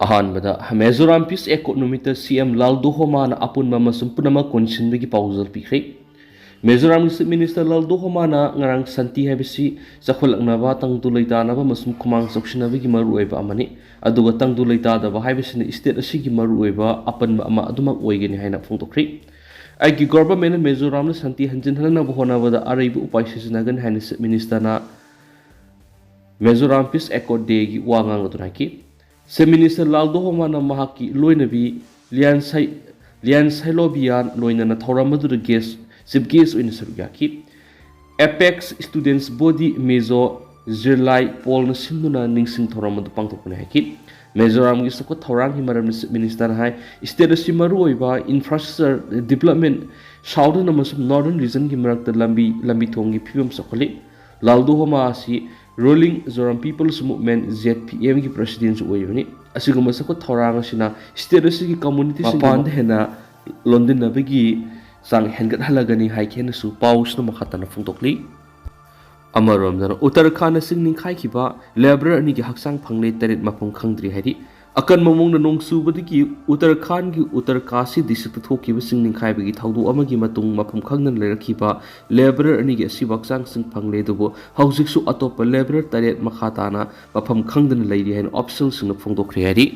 अहानबदा Mizoram peace economic CM Lalduhoma अपुनबा मसुम पुनम कोनसिनबगी पाउजल पिख्रे Mizoram chief minister Lalduhoma ngarang santi habisi chakhulaknaba tangdu leitana masum khumang choksinabagi maru oiba amani aduga tangdu leita da haibisini state asigi maru oiba apan ama aduma oigeni haina phongtokri aigi government mizoram na santi hanjin halana bohona bada araibu upai sisinagan haina chief minister na mizoram peace accord day gi wangang adunaki Chief Minister Laldo Homana Mahaki Loinabi Lian Sailobian Loinana Thoramadu guest Chief Guest in Surgaki Apex Students Body Mezo Zirlai Paul Simuna Ningsing Thoramadu Pangtopunaki Mezoram Gisako Thorang Himaram Minister High State Simaruiba Infrastructure Development Southern Northern Region Himarak the Lambi Tongi Pum Sokoli Laldo Homasi Rolling Zoram People's Movement ZPM की president ओइबनी असिगुम सको थौरांग सिना state असि community सिपान हेना London नबगी सांग हेंगत हलगनी हाइकेन सु पाउस न मखतन फुंतोकली अमरोम जन Uttarakhand सिंगनि खाइखिबा labour अनि की हक्सांग फंगले तरेत मफम खंगद्रि हाइदि अकन ममोंग नोंग सुबदि उत्तराखंड की उत्तरकाशी डिस्ट्रिक्ट थोकिबा सिंगनि खाइबगी थाउदु अमगी मतुंग मफम खंगन लेरखिबा लेबर अनि की असि बक्सांग सिंग फंगले दुबो हौजिकसु अतोप labour Taret मखाताना मफम खंगदन लैरि Hahn option Singh फोंदोखरि हाइदि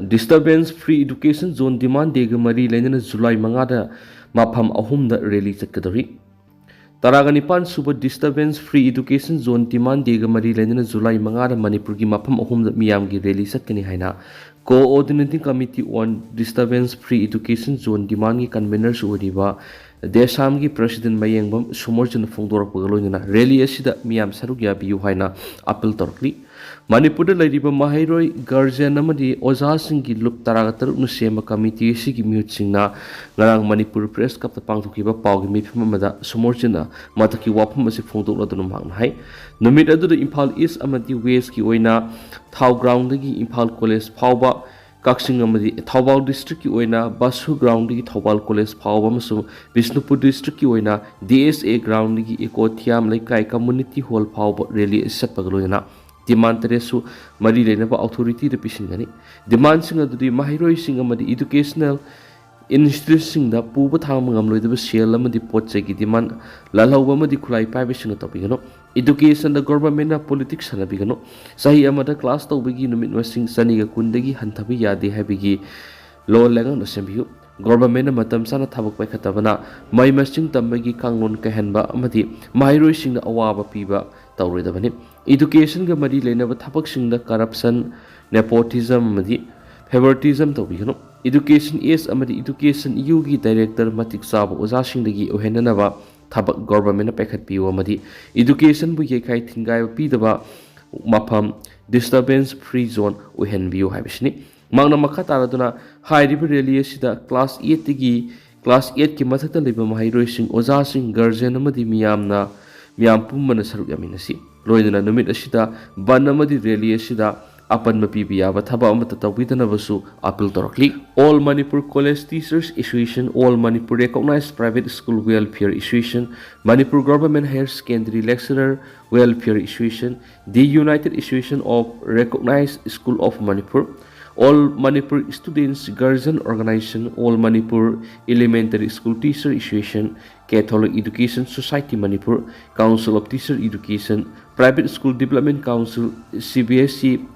Disturbance Free Education Zone Demand Dega Mari Lenana July Mangada Mapam Ahumda Rally Secretary Taraganipan Super Disturbance Free Education Zone Demand Dega Mari Lenana July Mangada Manipurgi Mapam Ahumda Miyamgi Rally Sakani Haina Coordinating Committee on Disturbance Free Education Zone Demand Conveners Uriba Desamgi President Mayangbam Sumorjan Fongdor Pagaloina Rally Asida Miyam Sarugia Biu Haina Apple Torkli Manipur Ladiba Mahiroi Guardian Namadi Oza Singi Lup Taragatar Nusema Committee Sigi Mutsina Narang Manipur Press Cup the Pangtukiba Pagmi Mamada Sumorjina Mataki Wapamasi Fondo Ladunum Hai Numida to the Impal East Amadi West Oina Tau Ground Impal College Pauba Kaksing Amadi Taubal District Oina Basu Ground Taubal College Pauba Masu Visnupur District Oina DSA Ground Eko Tiam Like Community Hall Pauba Really Sepagloina Demand Teresu Mari Lenaba Authority the Pishingani. Demand Singer to the Mahiroi Singamadi Educational Institution the Puba Tamangam the Shell the Potsegi demand Lalawama the Kulai Pabishing Topigano. Education the government politics and a bigano. Sahi Amada class to begin witnessing Saniga Kundegi Hantabi Yadi Habigi Low Legan Assembly. Government Matam Sana Tabak by Katabana, my messing Tambagi Kangon Kahanba Amati, Mahiroi Sing the Awaba Piba. Education ga mari lenaba thabak singda corruption nepotism madi favoritism to bigano education is amadi education yugi director matik sab oza singdagi ohenanaba thabak government pekhat piwa madi education bu yekai thingai pidaba mafam disturbance free zone ohen biu habishni mangna makha taraduna high river rally sida class 8 tigi class 8 ki mathata liba mahiroi sing oza sing guardian amadi miyamna Miam Pumana Saruk Yaminasi, Loydana Numit Ashida, Banamadi Rally Ashida, Apan Mapibia, Bataba Matata Witanavasu, Apple Torkli, All Manipur College Teachers Association, All Manipur Recognized Private School Welfare Association, Manipur Government Higher Secondary Lecturer Welfare Association, the United Association of Recognized School of Manipur, All Manipur Students Guardian Organization, All Manipur Elementary School Teacher Association, Catholic Education Society Manipur, Council of Teacher Education, Private School Development Council, CBSE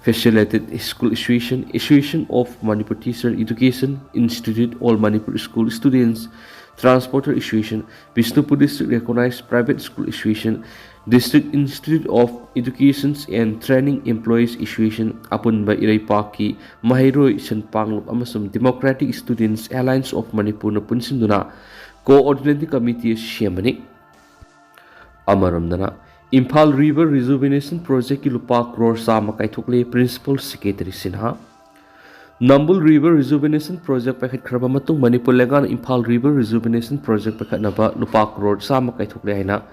Facilitated School Association, Association of Manipur Teacher Education Institute, All Manipur School Students Transporter Association, Visnupur District Recognized Private School Association, District Institute of Education and Training Employees Association, Apunba Iraipaki, Mahiroi Sanpanglup Amasum Democratic Students Alliance of Manipur na Punsinduna, Coordinating Committee Shemani Amaramdana, Impal River Rejuvenation Project Lupa Crore Sama Kaithukle Principal Secretary Sinha, Nambul River Rejuvenation Project paket khraba matung Manipur lengan Imphal River Rejuvenation Project paket naba lupa crore sama kaithokle haina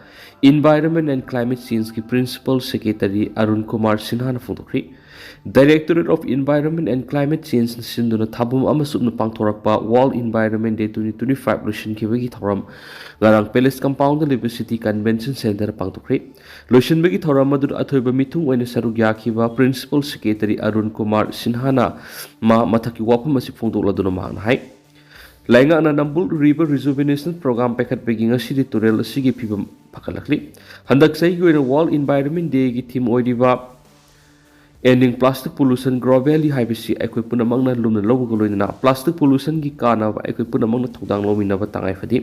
Environment and Climate Change ki Principal Secretary Arun Kumar Sinha na phongdokri Directorate of Environment and Climate Change sinduna thabum amasuk na pangthorakpa World Environment Day 2025 lotion khibagi thoram garang Palace Compound University Convention Center pangtokri lotion bagi thoram madur athoiba mithung oina saruk yakhiba Principal Secretary Arun Kumar Sinha ma mathaki wapam asi phongdokladuna mahna hai Lainga na Nambul River Rejuvenation Program packet beginning asidi turel asigi phibam phakalakli handak sai goina World Environment Day gi theme oidiba Ending plastic pollution globally haibisi aikoi punamangna lumna lawga loina plastic pollution gi kana aikoi punamangna thodang lomina ba tangai phadi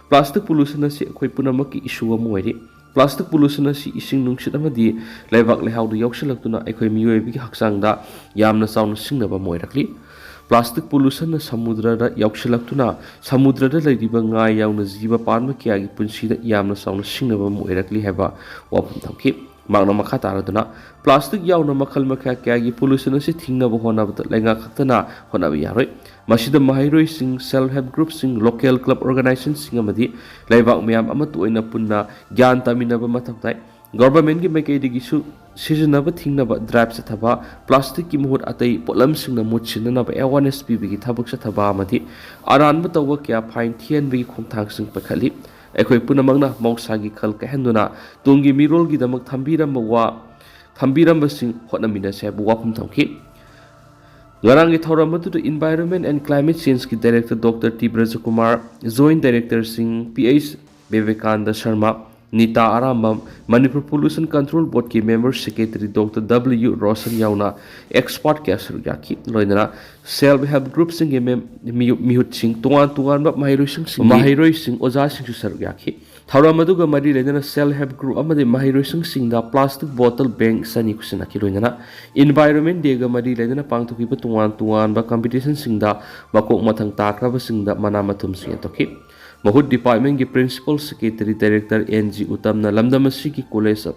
plastic pollution asi aikoi punamaki issue amoiri plastic pollution asi ising nungsit amadi leibak lehaudu yokshalaktuna aikoi miyoibi gi haksangda yamna sauna singnaba moirakli plastic pollution na samudra da yokshalaktuna samudra da leidiba nga yauna jiba panma kya gi punsida yamna sauna singnaba moirakli heba wapum thamki magna makha taraduna plastic yauna makhal makha kya pollution se thingna bo hona bata lenga khatana hona bi yaroi masida mahairoi sing self help group sing local club organizations sing amadi leibak myam ama toina punna gyan tamina ba mathaktai government gi mekai digi su sijna ba thingna ba drive sa thaba plastic ki muhut atai polam sing na mutchina na ba awareness bi bi thabuk sa thaba amadi aran ba tawa kya fine thian bi khongthang sing pakhali aikoi punamangna mausagi khal ka henduna tungi mirol gi damak thambiram sing hotnamina se bu wapum thamki garangi thoramatu to Environment and Climate Change ki Director Dr. T. Brajakumar Joint Director Singh PH Bevekanda Sharma Nita Arambam Manipur Pollution Control Board ki Member Secretary Dr. W. Roshan Yauna Expert kya surgyaki loinana Self Help Group sing mihut sing tungan ba mahiroi sing oja sing surgyaki Thauramaduga mari lenana Self Help Group amade mahiroi sing da plastic bottle bank sani kusina ki loinana Environment Day ga mari lenana pangtuki ba tungan ba competition sing da bakok mathang takra ba sing da mana mathum sing toki Mahut Department ki Principal Secretary Director NG Utamna Lamdamasi ki College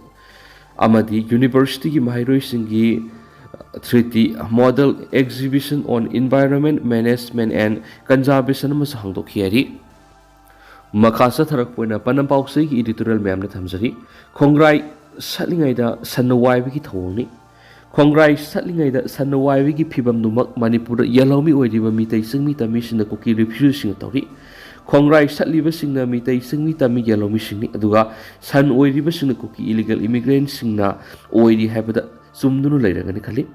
Amadi University ki Mahiroi Singhi 3T Model Exhibition on Environment Management and Conservation Masahang Dokiari Makasa Tharakpoina Panampausi ki editorial ma'am na thamjari Khongrai Satlingaida Sanawai ki thawni Khongrai Satlingaida Sanawai ki phibam numak Manipur Yalomi oidiba meetei singmi tammi sina kuki refugee sing tawri Khongrai satliba singna meetei singmi tammi yalomi singni aduga san oiriba singna kuki illegal immigrant singna oiri habada sumdunu leiragani khali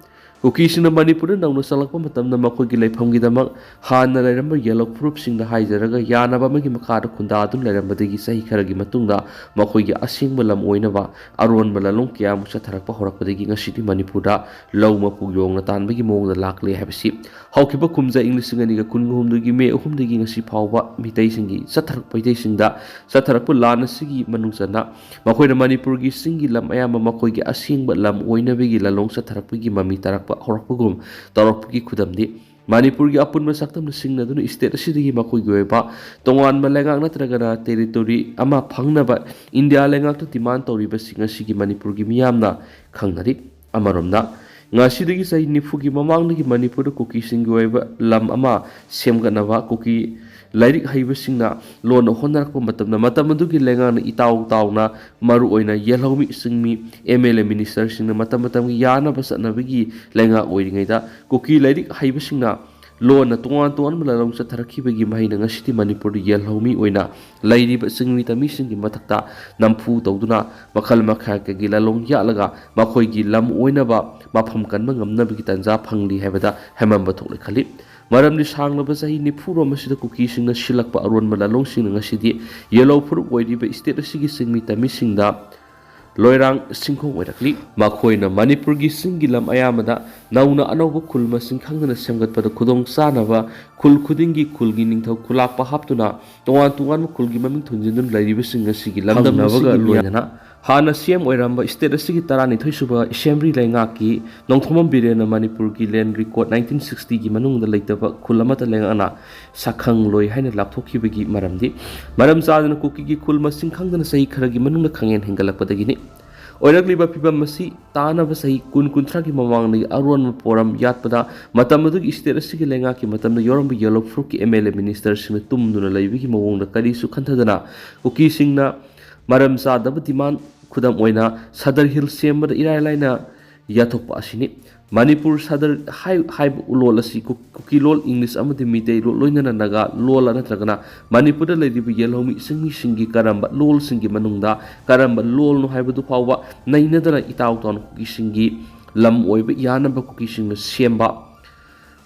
kuki singna Manipur nauna salakpa matamna makoi gi leifamgi damak hanna leiramba yellow proof singna haijaraga yanaba magi makada khunda adun leirambadagi sahi kharagi matungda makoi gi asingba lam oinaba aron balalong kya musa tharakpa horakpadagi ngasidi Manipurda lawma pugyongna tanbagi mongda lakle habisi haukiba kumja English ngani ga kunhumdugi me ahumdagi ngasi phawba meetei singi satharak paitei singda satharakpa lana sigi manungsana makoina Manipur gi singi lam ayama makoi gi asingba lam oinabagi lalong satharakpa gi mami tarakpa horakpagum tarakpagi khudamdi Manipur gi apun masaktam singna dun state asidagi makoi gi oiba tongan malengak natragana territory ama phangnaba India lengak to demand toriba singa sigi Manipur gi miyamna khangnari amaromna ngasidagi sai nifugi mamangdagi Manipur kuki singi oiba lam ama semganaba kuki lairik haiba singna lon honarakpa matamna matamandugi lengana itaw tawna maru oina yelhomi singmi MLA minister singna matamatami yana basatnabagi lenga oiringaida kuki lairik haiba singna lon tungan malalong sa tharakibagi mahina ngasiti Manipur yelhomi oina lairiba singmi tami singi matakta nampu tawduna makhal makha kagi lalong yalaga makhoi gi lam oina ba mafam kanma ngamnabagi tanja phangli habada hemamba thokle khali maramni sanglaba sahi nipuro masida kuki singna silakpa aron malalong singna ngasidi yellow fruit oiriba state asigi singmi tami singda loirang singkhong oirakli makhoina Manipur gi singi lam ayamada nauna anauba khulma singkhangna semgatpada khudong sanaba khul khudingi khulgi ningthau khulakpa haptuna tungan khulgi maming thunjindun lairiba singa sigi lamdam nabaga loina hana CM oiramba state asigi tarani thoisuba assembly lengaki nongthomam birena Manipur gi land record 1960 gi manungda leitaba khulamata lengana sakhang loi haina lapthokibagi maramdi maram chadana kuki gi khulma singkhangdana sahi kharagi manungna khangen hengalakpadagini ꯑꯣꯏꯔꯛꯂꯤꯕ ꯐꯤꯚꯝ ꯑꯁꯤ ꯇꯥꯅꯕ ꯆꯍꯤ ꯀꯨꯟꯊ꯭ꯔꯥꯒꯤ ꯃꯃꯥꯡꯗꯒꯤ ꯑꯔꯣꯟꯕ ꯄꯣꯔꯝ ꯌꯥꯠꯄꯗ ꯃꯇꯝ ꯑꯗꯨꯒꯤ state ꯑꯁꯤꯒꯤ ꯂꯩꯉꯥꯛꯀꯤ ꯃꯇꯝꯗ ꯌꯥꯎꯔꯝꯕ ꯌꯦꯜꯂꯣ ꯐꯨꯔꯨꯞꯀꯤ MLA ꯃꯤꯅꯤꯁꯇꯔꯁꯤꯡꯅ ꯇꯨꯝꯗꯨꯅ ꯂꯩꯕꯒꯤ ꯃꯑꯣꯡꯗ ꯀꯔꯤꯁꯨ ꯈꯟꯊꯗꯅ ꯀꯨꯀꯤꯁꯤꯡꯅ ꯃꯔꯝ ꯆꯥꯗꯕ ꯗꯤꯃꯥꯟ ꯈꯨꯗꯝ ꯑꯣꯏꯅ ꯁꯗꯔ ꯍꯤꯜ ꯁꯦꯝꯕꯗ ꯏꯔꯥꯏ ꯂꯥꯏꯅ ꯌꯥꯊꯣꯛꯄ ꯑꯁꯤꯅꯤ꯫ ꯃꯅꯤꯄꯨꯔ ꯁꯗꯔ ꯍꯥꯏꯕ ꯂꯣꯜ ꯑꯁꯤ ꯀꯨꯀꯤ ꯂꯣꯜ, ꯏꯪꯂꯤꯁ ꯑꯃꯗꯤ ꯃꯤꯇꯩ ꯂꯣꯜ ꯂꯣꯏꯅꯅ ꯅꯥꯒꯥ ꯂꯣꯜ ꯅꯠꯇ꯭ꯔꯒꯅ ꯃꯅꯤꯄꯨꯔꯗ ꯂꯩꯔꯤꯕ ꯌꯦꯜꯍꯧꯃꯤ ꯆꯤꯡꯃꯤꯁꯤꯡꯒꯤ ꯀꯔꯝꯕ ꯂꯣꯜꯁꯤꯡꯒꯤ ꯃꯅꯨꯡꯗ ꯀꯔꯝꯕ ꯂꯣꯜꯅꯣ ꯍꯥꯏꯕꯗꯨ ꯐꯥꯎꯕ ꯅꯩꯅꯗꯅ ꯏꯇꯥꯎ ꯇꯥꯎꯅ ꯀꯨꯀꯤꯁꯤꯡꯒꯤ ꯂꯝ ꯑꯣꯏꯕ ꯌꯥꯅꯕ ꯀꯨꯀꯤꯁꯤꯡꯅ ꯁꯦꯝꯕ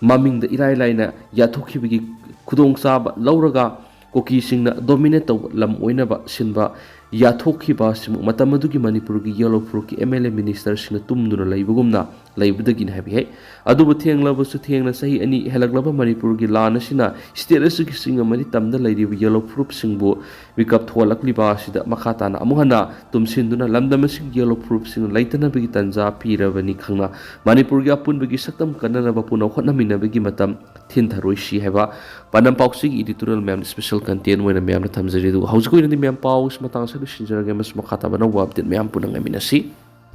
ꯃꯃꯤꯡꯗ ꯏꯔꯥꯏ ꯂꯥꯏꯅ ꯌꯥꯊꯣꯛꯈꯤꯕꯒꯤ ꯈꯨꯗꯣꯡꯆꯥꯕ ꯂꯧꯔꯒ ꯀꯨꯀꯤꯁꯤꯡꯅ ꯗꯣꯃꯤꯅꯦꯠ ꯇꯧꯕ ꯂꯝ ꯑꯣꯏꯅꯕ ꯁꯤꯟꯕ ꯌꯥꯊꯣꯛꯈꯤꯕ ꯑꯁꯤꯃꯨꯛ ꯃꯇꯝ ꯑꯗꯨꯒꯤ ꯃꯅꯤꯄꯨꯔꯒꯤ ꯌꯦꯜꯂꯣ ꯐꯨꯔꯨꯞꯀꯤ MLA ꯃꯤꯅꯤꯁꯇꯔꯁꯤꯡꯅ ꯇꯨꯝꯗꯨꯅ ꯂꯩꯕꯒꯨꯝꯅ ꯂꯩꯕꯗꯒꯤꯅꯤ ꯍꯥꯏꯕ ꯌꯥꯏ꯫ ꯑꯗꯨꯕꯨ ꯊꯦꯡꯂꯕꯁꯨ ꯊꯦꯡꯅ ꯆꯍꯤ 2 ꯍꯦꯜꯂꯛꯂꯕ ꯃꯅꯤꯄꯨꯔꯒꯤ ꯂꯥꯟ ꯑꯁꯤꯅ ꯁ꯭ꯇꯦꯠ ꯑꯁꯤꯒꯤ ꯆꯤꯡ ꯑꯃꯗꯤ ꯇꯝꯗ ꯂꯩꯔꯤꯕ ꯌꯦꯜꯂꯣ ꯐꯨꯔꯨꯞꯁꯤꯡꯕꯨ ꯃꯤꯀꯞ ꯊꯣꯛꯍꯜꯂꯛꯂꯤꯕ ꯑꯁꯤꯗ ꯃꯈꯥ ꯇꯥꯅ ꯑꯃꯨꯛ ꯍꯟꯅ ꯇꯨꯝꯁꯤꯟꯗꯨꯅ ꯂꯝꯗꯝ ꯑꯁꯤꯒꯤ ꯌꯦꯜꯂꯣ ꯐꯨꯔꯨꯞꯁꯤꯡꯅ ꯂꯩꯇꯅꯕꯒꯤ ꯇꯥꯟꯖꯥ ꯄꯤꯔꯕꯅꯤ ꯈꯪꯅ ꯃꯅꯤꯄꯨꯔꯒꯤ ꯑꯄꯨꯟꯕꯒꯤ ꯁꯛꯇꯝ ꯀꯟꯅꯅꯕ ꯄꯨꯟꯅ ꯍꯣꯠꯅꯃꯤꯟꯅꯕꯒꯤ ꯃꯇꯝ ꯊꯤꯟꯊꯔꯣꯏꯁꯤ ꯍꯥꯏꯕ ꯄꯥꯟꯗꯝ ꯄꯥꯎꯆꯦꯒꯤ ꯏꯗꯤꯇꯣꯔꯤꯌꯦꯜ ꯃꯌꯥꯝ ꯁ꯭ꯄꯦꯁꯦꯜ ꯀꯟꯇꯦꯟ ꯑꯣꯏꯅ ꯃꯌꯥꯝꯅ ꯊꯝꯖꯔꯤ꯫ ꯑꯗꯨꯒ ꯍꯧꯖꯤꯛ ꯑꯣꯏꯅꯗꯤ ꯃꯌꯥꯝ ꯄꯥꯎ ꯃꯇꯥꯡ ꯑꯁꯤꯗ ꯂꯣꯏꯁꯤꯟꯖꯔꯒꯦ ꯑꯃꯁꯨꯡ ꯃꯈꯥ ꯇꯥꯕ ꯑꯅꯧꯕ ꯑꯞꯗꯦꯠ ꯃꯌꯥꯝ ꯄꯨꯟꯅ ꯉꯥꯏꯃꯤꯟꯅꯁꯤ꯫